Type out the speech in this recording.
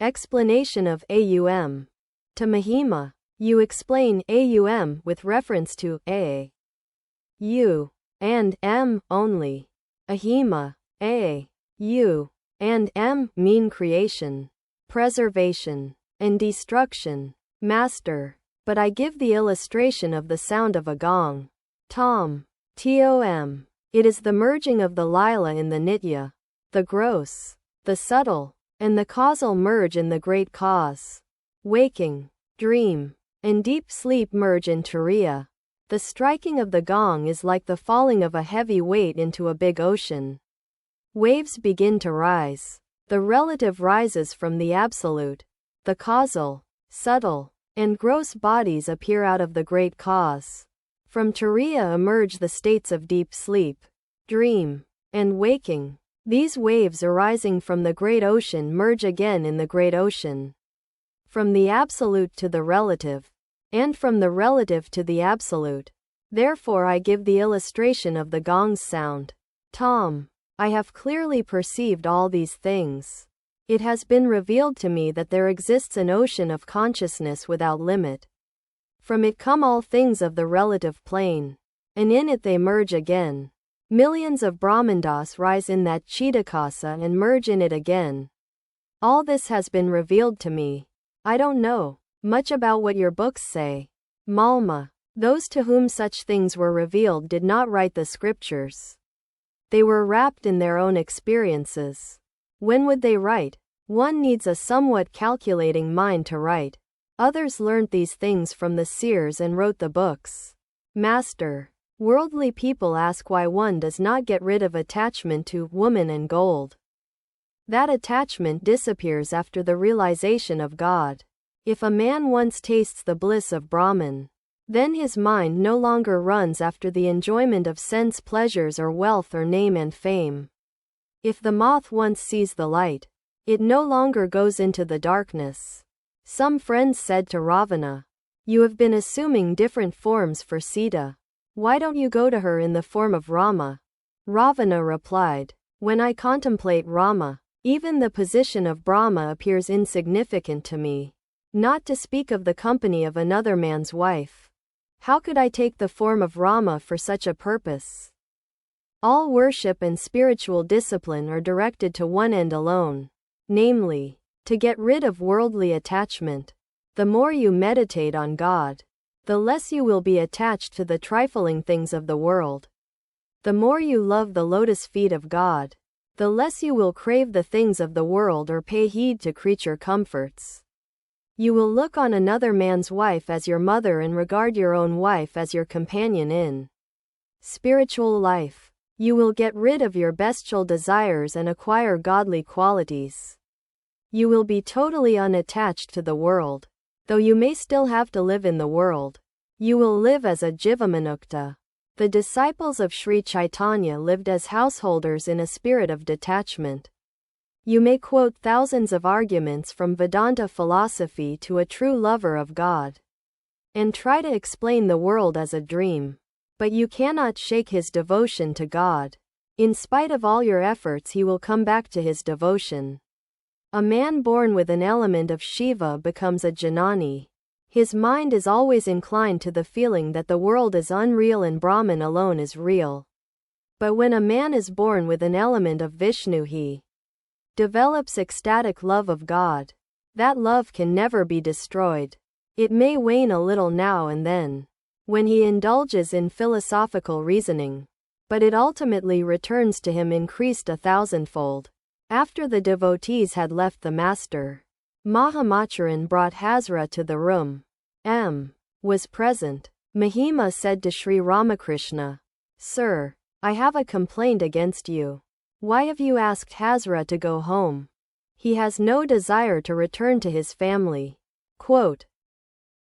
Explanation of AUM. To Mahima, you explain AUM with reference to A, U, and M only. Ahima, A, U, and M mean creation, preservation, and destruction. Master, but I give the illustration of the sound of a gong. Tom. Tom. It is the merging of the lila in the nitya. The gross, the subtle, and the causal merge in the great cause. Waking, dream, and deep sleep merge in turiya. The striking of the gong is like the falling of a heavy weight into a big ocean. Waves begin to rise. The relative rises from the absolute. The causal, subtle, and gross bodies appear out of the great cause. From turiya emerge the states of deep sleep, dream, and waking. These waves arising from the great ocean merge again in the great ocean. From the absolute to the relative, and from the relative to the absolute. Therefore I give the illustration of the gong's sound. Tom. I have clearly perceived all these things. It has been revealed to me that there exists an ocean of consciousness without limit. From it come all things of the relative plane, and in it they merge again. Millions of Brahmandas rise in that Chidakasa and merge in it again. All this has been revealed to me. I don't know much about what your books say. Malma. Those to whom such things were revealed did not write the scriptures. They were wrapped in their own experiences. When would they write? One needs a somewhat calculating mind to write. Others learnt these things from the seers and wrote the books. Master. Worldly people ask why one does not get rid of attachment to woman and gold. That attachment disappears after the realization of God. If a man once tastes the bliss of Brahman, then his mind no longer runs after the enjoyment of sense pleasures or wealth or name and fame. If the moth once sees the light, it no longer goes into the darkness. Some friends said to Ravana, "You have been assuming different forms for Sita. Why don't you go to her in the form of Rama?" Ravana replied, "When I contemplate Rama, even the position of Brahma appears insignificant to me. Not to speak of the company of another man's wife. How could I take the form of Rama for such a purpose?" All worship and spiritual discipline are directed to one end alone, namely, to get rid of worldly attachment. The more you meditate on God, the less you will be attached to the trifling things of the world. The more you love the lotus feet of God, the less you will crave the things of the world or pay heed to creature comforts. You will look on another man's wife as your mother and regard your own wife as your companion in spiritual life. You will get rid of your bestial desires and acquire godly qualities. You will be totally unattached to the world. Though you may still have to live in the world, you will live as a Jivamanukta. The disciples of Sri Chaitanya lived as householders in a spirit of detachment. You may quote thousands of arguments from Vedanta philosophy to a true lover of God, and try to explain the world as a dream. But you cannot shake his devotion to God. In spite of all your efforts, he will come back to his devotion. A man born with an element of Shiva becomes a Janani. His mind is always inclined to the feeling that the world is unreal and Brahman alone is real. But when a man is born with an element of Vishnu, he develops ecstatic love of God. That love can never be destroyed. It may wane a little now and then, when he indulges in philosophical reasoning, but it ultimately returns to him increased 1,000-fold. After the devotees had left the master, Mahamacharan brought Hazra to the room. M. was present. Mahima said to Sri Ramakrishna, "Sir, I have a complaint against you. Why have you asked Hazra to go home? He has no desire to return to his family." Quote,